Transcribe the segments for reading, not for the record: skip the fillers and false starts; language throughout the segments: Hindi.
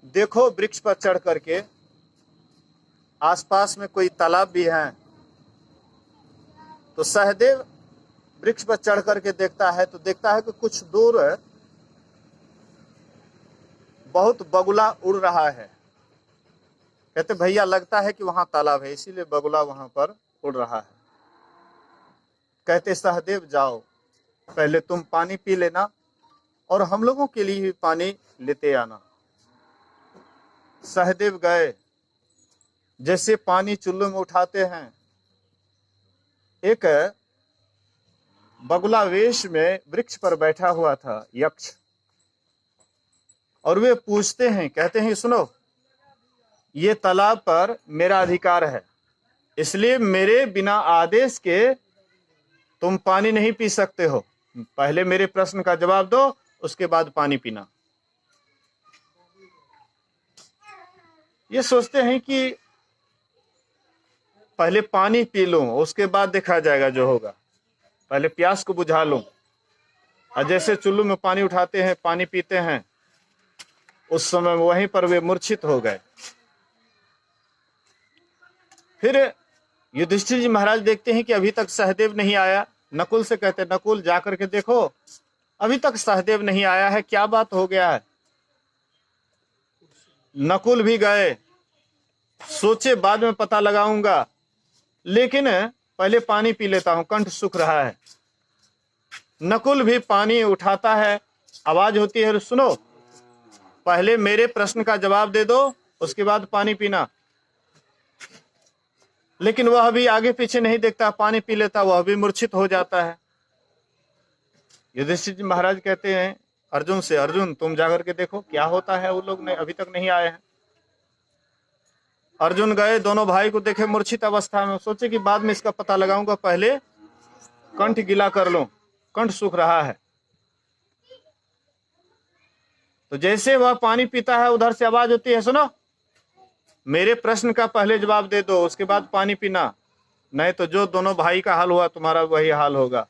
देखो वृक्ष पर चढ़ करके, आसपास में कोई तालाब भी है। तो सहदेव वृक्ष पर चढ़ करके देखता है तो देखता है कि कुछ दूर बहुत बगुला उड़ रहा है। कहते भैया लगता है कि वहां तालाब है, इसीलिए बगुला वहां पर उड़ रहा है। कहते सहदेव जाओ, पहले तुम पानी पी लेना और हम लोगों के लिए भी पानी लेते आना। सहदेव गए, जैसे पानी चुल्लू में उठाते हैं, एक बगुला वेश में वृक्ष पर बैठा हुआ था यक्ष, और वे पूछते हैं, कहते हैं सुनो, ये तालाब पर मेरा अधिकार है, इसलिए मेरे बिना आदेश के तुम पानी नहीं पी सकते हो। पहले मेरे प्रश्न का जवाब दो, उसके बाद पानी पीना। ये सोचते हैं कि पहले पानी पी लूं, उसके बाद देखा जाएगा जो होगा, पहले प्यास को बुझा लूं। और जैसे चुल्लू में पानी उठाते हैं, पानी पीते हैं, उस समय वहीं पर वे मूर्छित हो गए। फिर युधिष्ठिर जी महाराज देखते हैं कि अभी तक सहदेव नहीं आया। नकुल से कहते, नकुल जाकर के देखो, अभी तक सहदेव नहीं आया है, क्या बात हो गया है। नकुल भी गए, सोचे बाद में पता लगाऊंगा, लेकिन पहले पानी पी लेता हूं, कंठ सूख रहा है। नकुल भी पानी उठाता है, आवाज होती है, सुनो, पहले मेरे प्रश्न का जवाब दे दो, उसके बाद पानी पीना। लेकिन वह भी आगे पीछे नहीं देखता, पानी पी लेता, वह भी मूर्छित हो जाता है। युधिष्ठिर जी महाराज कहते हैं अर्जुन से, अर्जुन तुम जाकर के देखो क्या होता है, वो लोग अभी तक नहीं आए हैं। अर्जुन गए, दोनों भाई को देखे मूर्छित अवस्था में, सोचे कि बाद में इसका पता लगाऊंगा, पहले कंठ गीला कर लो, कंठ सूख रहा है। तो जैसे वह पानी पीता है, उधर से आवाज होती है, सुनो, मेरे प्रश्न का पहले जवाब दे दो, उसके बाद पानी पीना, नहीं तो जो दोनों भाई का हाल हुआ तुम्हारा वही हाल होगा।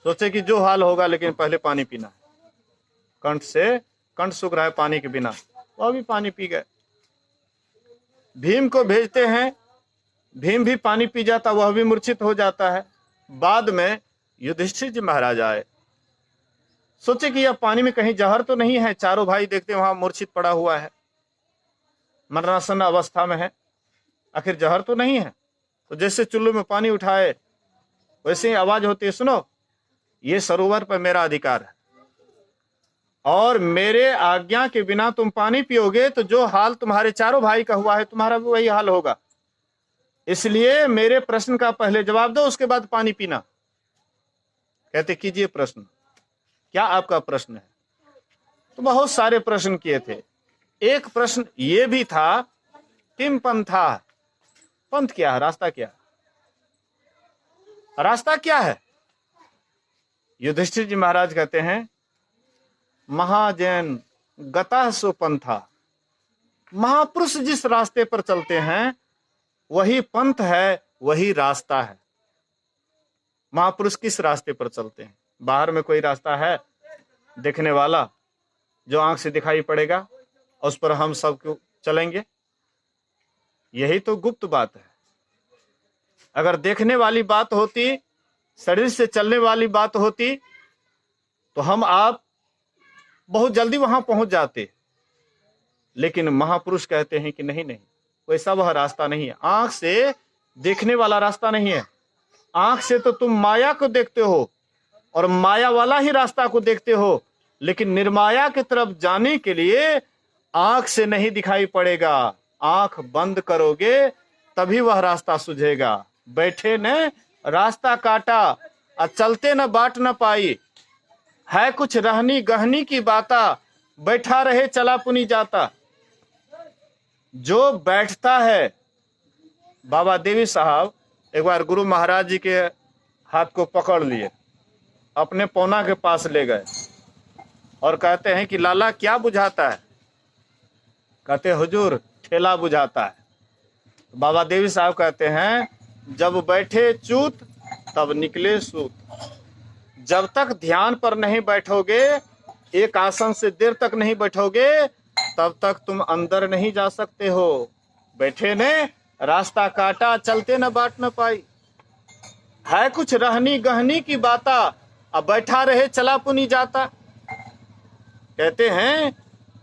सोचे कि जो हाल होगा, लेकिन पहले पानी पीना। कंठ सूख रहा है पानी के बिना, वह भी पानी पी गए। भीम को भेजते हैं, भीम भी पानी पी जाता, वह भी मूर्छित हो जाता है। बाद में युधिष्ठिर जी महाराज आए, सोचे कि यह पानी में कहीं जहर तो नहीं है। चारों भाई देखते वहां मूर्छित पड़ा हुआ है, मरणासन अवस्था में है, आखिर जहर तो नहीं है। तो जैसे चुल्लू में पानी उठाए, वैसे ही आवाज होती है, सुनो, ये सरोवर पर मेरा अधिकार है और मेरे आज्ञा के बिना तुम पानी पियोगे तो जो हाल तुम्हारे चारों भाई का हुआ है, तुम्हारा भी वही हाल होगा। इसलिए मेरे प्रश्न का पहले जवाब दो, उसके बाद पानी पीना। कहते कीजिए प्रश्न, क्या आपका प्रश्न है। तो बहुत सारे प्रश्न किए थे। एक प्रश्न ये भी था, किम पंथा, पंथ क्या है, रास्ता क्या है, रास्ता क्या है। युधिष्ठिर जी महाराज कहते हैं, महाजन गता सो पंथा, महापुरुष जिस रास्ते पर चलते हैं वही पंथ है, वही रास्ता है। महापुरुष किस रास्ते पर चलते हैं, बाहर में कोई रास्ता है देखने वाला जो आंख से दिखाई पड़ेगा, उस पर हम सब क्यों चलेंगे। यही तो गुप्त बात है। अगर देखने वाली बात होती, शरीर से चलने वाली बात होती, तो हम आप बहुत जल्दी वहां पहुंच जाते। लेकिन महापुरुष कहते हैं कि नहीं नहीं, वैसा वह रास्ता नहीं है, आंख से देखने वाला रास्ता नहीं है। आंख से तो तुम माया को देखते हो और माया वाला ही रास्ता को देखते हो, लेकिन निर्माया की तरफ जाने के लिए आंख से नहीं दिखाई पड़ेगा, आंख बंद करोगे तभी वह रास्ता सुझेगा। बैठे ने रास्ता काटा और चलते न बाट न पाई, है कुछ रहनी गहनी की बाता, बैठा रहे चला पुनी जाता। जो बैठता है, बाबा देवी साहब एक बार गुरु महाराज जी के हाथ को पकड़ लिए, अपने पौना के पास ले गए और कहते हैं कि लाला क्या बुझाता है। कहते हुजूर ठेला बुझाता है। बाबा देवी साहब कहते हैं, जब बैठे चूत तब निकले सूत। जब तक ध्यान पर नहीं बैठोगे, एक आसन से देर तक नहीं बैठोगे, तब तक तुम अंदर नहीं जा सकते हो। बैठे ने रास्ता काटा, चलते न बाट न पाई। है कुछ रहनी गहनी की बाता, अब बैठा रहे चला पुनी जाता। कहते हैं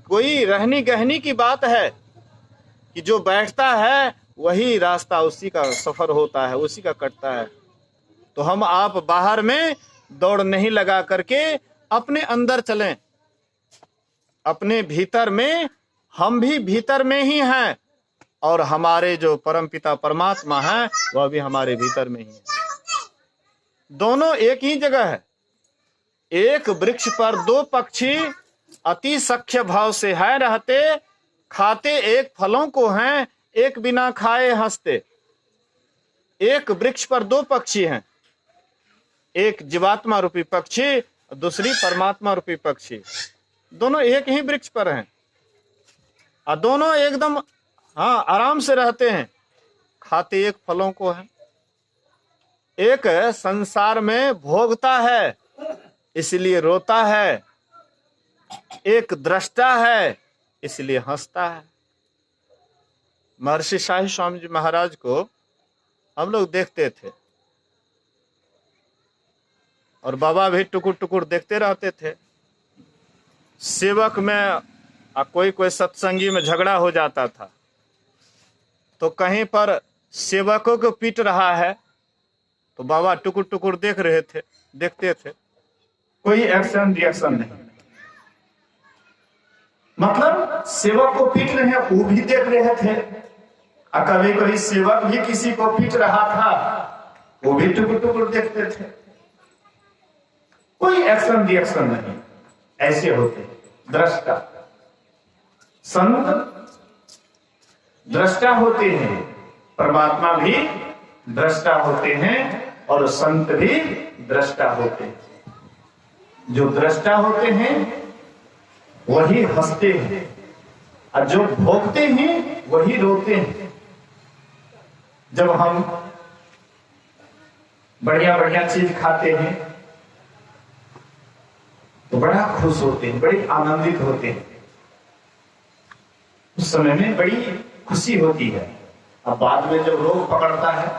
कोई रहनी गहनी की बात है कि जो बैठता है वही रास्ता उसी का सफर होता है, उसी का कटता है। तो हम आप बाहर में दौड़ नहीं लगा करके अपने अंदर चलें, अपने भीतर में। हम भी भीतर में ही हैं और हमारे जो परमपिता परमात्मा हैं वह भी हमारे भीतर में ही है। दोनों एक ही जगह है। एक वृक्ष पर दो पक्षी अति सख्य भाव से है रहते, खाते एक फलों को हैं, एक बिना खाए हंसते। एक वृक्ष पर दो पक्षी हैं, एक जीवात्मा रूपी पक्षी, दूसरी परमात्मा रूपी पक्षी। दोनों एक ही वृक्ष पर हैं और दोनों एकदम आराम से रहते हैं, खाते एक फलों को हैं। एक संसार में भोगता है इसलिए रोता है, एक दृष्टा है इसलिए हंसता है। महर्षि शाही स्वामी जी महाराज को हम लोग देखते थे और बाबा भी टुकुर टुकुर देखते रहते थे। सेवक में कोई सत्संगी में झगड़ा हो जाता था तो कहीं पर सेवकों को पीट रहा है तो बाबा टुकुर टुकुर देख रहे थे, देखते थे, कोई एक्शन रिएक्शन नहीं। मतलब सेवक को पीट रहे हैं वो भी देख रहे थे, और कभी कभी सेवक भी किसी को पीट रहा था वो भी टुकुर टुकुर देखते थे, कोई एक्शन रिएक्शन नहीं। ऐसे होते दृष्टा। संत दृष्टा होते हैं, परमात्मा भी दृष्टा होते हैं और संत भी दृष्टा होते हैं। जो दृष्टा होते हैं वही हंसते हैं और जो भोगते हैं वही रोते हैं। जब हम बढ़िया बढ़िया चीज खाते हैं तो बड़ा खुश होते हैं, बड़े आनंदित होते हैं, उस समय में बड़ी खुशी होती है। अब बाद में जब रोग पकड़ता है,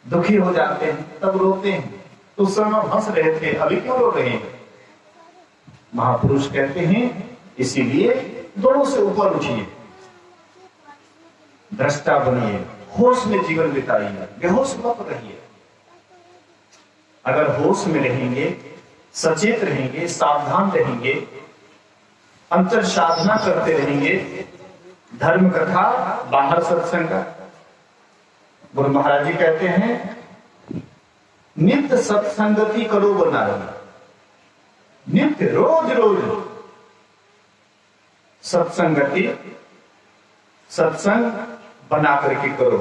दुखी हो जाते हैं, तब रोते हैं। तो उस समय हंस रहे थे, अभी क्यों रो रहे हैं? महापुरुष कहते हैं इसीलिए दोनों से ऊपर उठिए, दृष्टा बनिए, होश में जीवन बिताइए, बेहोश मत रहिए। अगर होश में रहेंगे, सचेत रहेंगे, सावधान रहेंगे, अंतर साधना करते रहेंगे, धर्म कथा बाहर सत्संग। गुरु महाराज जी कहते हैं नित्य सत्संगति करो बना रहे, नित्य रोज रोज सत्संगति, सत्संग बना करके करो।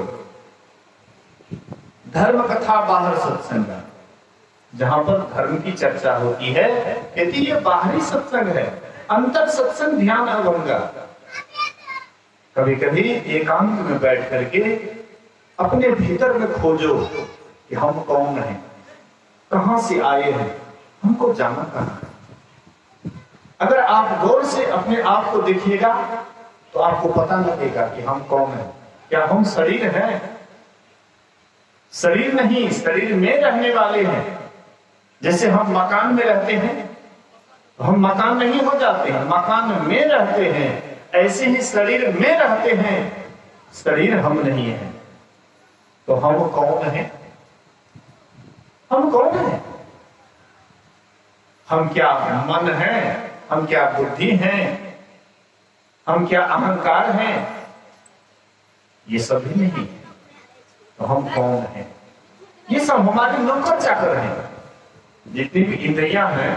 धर्म कथा बाहर सत्संग, जहां पर धर्म की चर्चा होती है कहती ये बाहरी सत्संग है, अंतर सत्संग ध्यान अभंगा। कभी कभी एकांत में बैठ करके अपने भीतर में खोजो कि हम कौन हैं, कहां से आए हैं, हमको जाना कहां है। अगर आप गौर से अपने आप को देखिएगा तो आपको पता लगेगा कि हम कौन हैं। क्या हम शरीर हैं? शरीर नहीं, शरीर में रहने वाले हैं। जैसे हम मकान में रहते हैं तो हम मकान नहीं हो जाते हैं, मकान में रहते हैं। ऐसे ही शरीर में रहते हैं, शरीर हम नहीं है। तो हम कौन हैं? हम कौन हैं? हम क्या मन हैं? हम क्या बुद्धि हैं? हम क्या अहंकार हैं? ये सब भी नहीं है। तो हम कौन हैं? ये सब हमारे नौकर चाकर हैं। जितनी भी इंद्रियां हैं,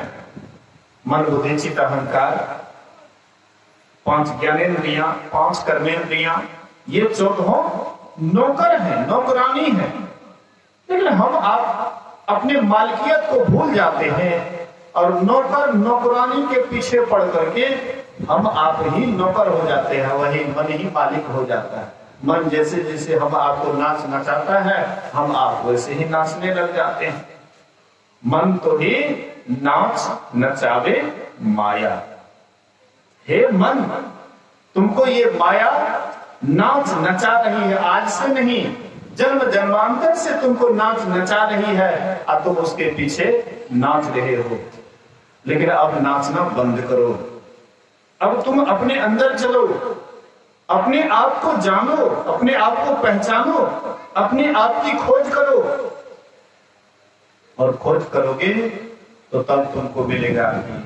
मन बुद्धि चित्त अहंकार, 5 ज्ञानेंद्रियां, 5 कर्मेंद्रियां, ये 14 नौकर हैं, नौकरानी हैं। लेकिन हम आप अपने मालिकियत को भूल जाते हैं और नौकर नौकरानी के पीछे पड़ करके हम आप ही नौकर हो जाते हैं, वही मन ही मालिक हो जाता है। मन जैसे जैसे हम आपको नाच नचाता है, हम आप वैसे ही नाचने लग जाते हैं। मन तो ही नाच नचावे माया। हे मन, तुमको ये माया नाच नचा रही है, आज से नहीं, जन्म जन्मांतर से तुमको नाच नचा रही है और तुम उसके पीछे नाच रहे हो। लेकिन अब नाचना बंद करो, अब तुम अपने अंदर चलो, अपने आप को जानो, अपने आप को पहचानो, अपने आप की खोज करो। और खोज करोगे तो तब तुमको मिलेगा कि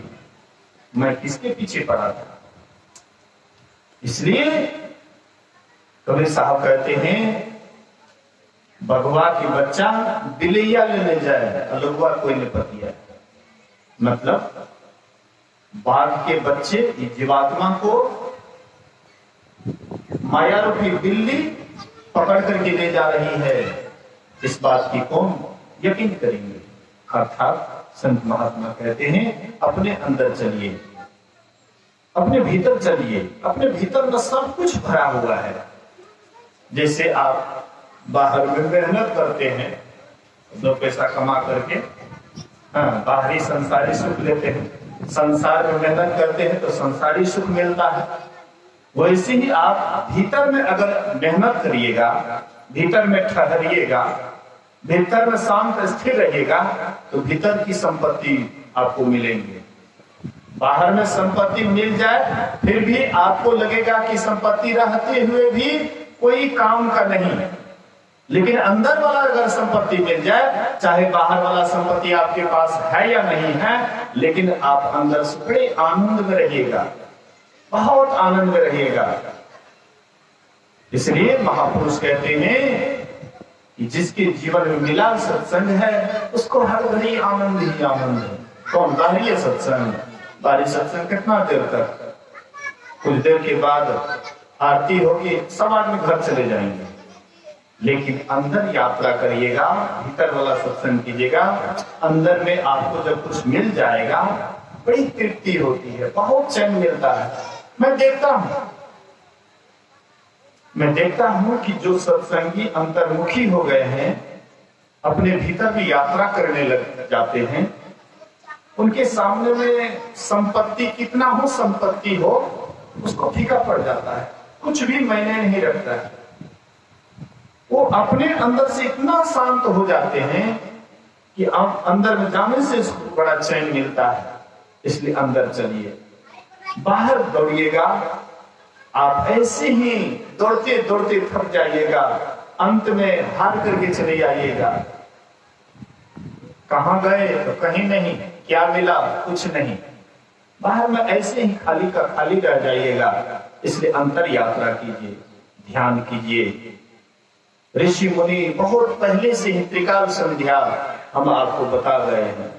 मैं किसके पीछे पड़ा था। इसलिए कबीर साहब कहते हैं, भगवा की बच्चा बिलैया लेने जाए, अलगुआ कोई नहीं पतिया। मतलब बाघ के बच्चे जीवात्मा को माया रूपी बिल्ली पकड़ करके ले जा रही है, इस बात की कौन यकीन करेंगे। अर्थात संत महात्मा कहते हैं, अपने अंदर चलिए, अपने भीतर चलिए, अपने भीतर में सब कुछ भरा हुआ है। जैसे आप बाहर में मेहनत करते हैं, दो पैसा कमा करके बाहरी संसारी सुख लेते हैं, संसार में मेहनत करते हैं तो संसारी सुख मिलता है। वैसे ही आप भीतर में अगर मेहनत करिएगा, भीतर में ठहरिएगा, भीतर में शांत स्थिर रहिएगा तो भीतर की संपत्ति आपको मिलेंगे। बाहर में संपत्ति मिल जाए फिर भी आपको लगेगा कि संपत्ति रहते हुए भी कोई काम का नहीं, लेकिन अंदर वाला अगर संपत्ति मिल जाए, चाहे बाहर वाला संपत्ति आपके पास है या नहीं है, लेकिन आप अंदर से बड़े आनंद में रहिएगा, बहुत आनंद में रहिएगा। इसलिए महापुरुष कहते हैं कि जिसके जीवन में मिला सत्संग है उसको हर घड़ी आनंद ही आनंद है। कौन बाहरी सत्संग, बाहरी सत्संग कितना देर तक, कुछ देर के बाद आरती होगी, सब आदमी घर चले जाएंगे। लेकिन अंदर यात्रा करिएगा, भीतर वाला सत्संग कीजिएगा, अंदर में आपको जब कुछ मिल जाएगा बड़ी तृप्ति होती है, बहुत चैन मिलता है। मैं देखता हूं कि जो सत्संगी अंतर्मुखी हो गए हैं, अपने भीतर भी यात्रा करने लग जाते हैं, उनके सामने में संपत्ति कितना हो, संपत्ति हो, उसको फीका पड़ जाता है, कुछ भी मायने नहीं रखता है। वो अपने अंदर से इतना शांत हो जाते हैं कि आप अंदर में जाने से उसको बड़ा चैन मिलता है। इसलिए अंदर चलिए, बाहर दौड़िएगा, आप ऐसे ही दौड़ते दौड़ते थक जाइएगा, अंत में हार करके चले आइएगा। कहां गए तो कहीं नहीं, क्या मिला, कुछ नहीं, बाहर में ऐसे ही खाली का खाली रह जाइएगा। इसलिए अंतर यात्रा कीजिए, ध्यान कीजिए। ऋषि मुनि बहुत पहले से ही त्रिकाल संध्या हम आपको बता गए हैं।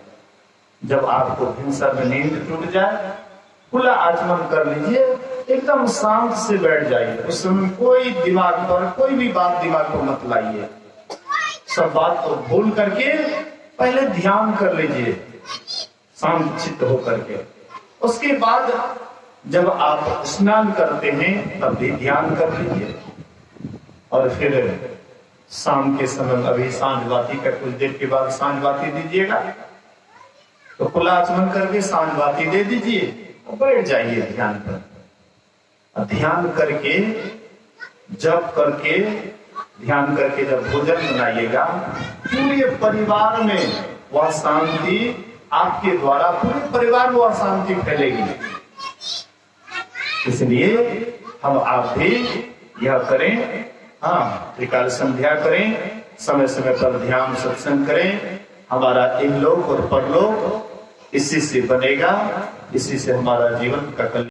जब आपको भिनसर में नींद टूट जाए, खुला आचमन कर लीजिए, एकदम शांत से बैठ जाइए। उस समय कोई दिमाग पर कोई भी बात दिमाग को मत लाइए, सब बात को भूल करके पहले ध्यान कर लीजिए, शांत चित्त होकर के। उसके बाद जब आप स्नान करते हैं तब भी ध्यान कर लीजिए। और फिर शाम के समय अभी सांझ बाती का कुछ देर के बाद सांझ बाती दीजिएगा, तो खुला आचमन करके सांझ बाती दे दीजिए और बैठ जाइए ध्यान पर। ध्यान करके जब करके ध्यान करके जब भोजन बनाइएगा, पूरे परिवार में वह शांति आपके द्वारा पूरे परिवार में वह शांति फैलेगी। इसलिए हम आप भी यह करें, त्रिकाल संध्या करें, समय समय पर ध्यान सत्संग करें। हमारा इहलोक और परलोक इसी से बनेगा, इसी से हमारा जीवन का कल्याण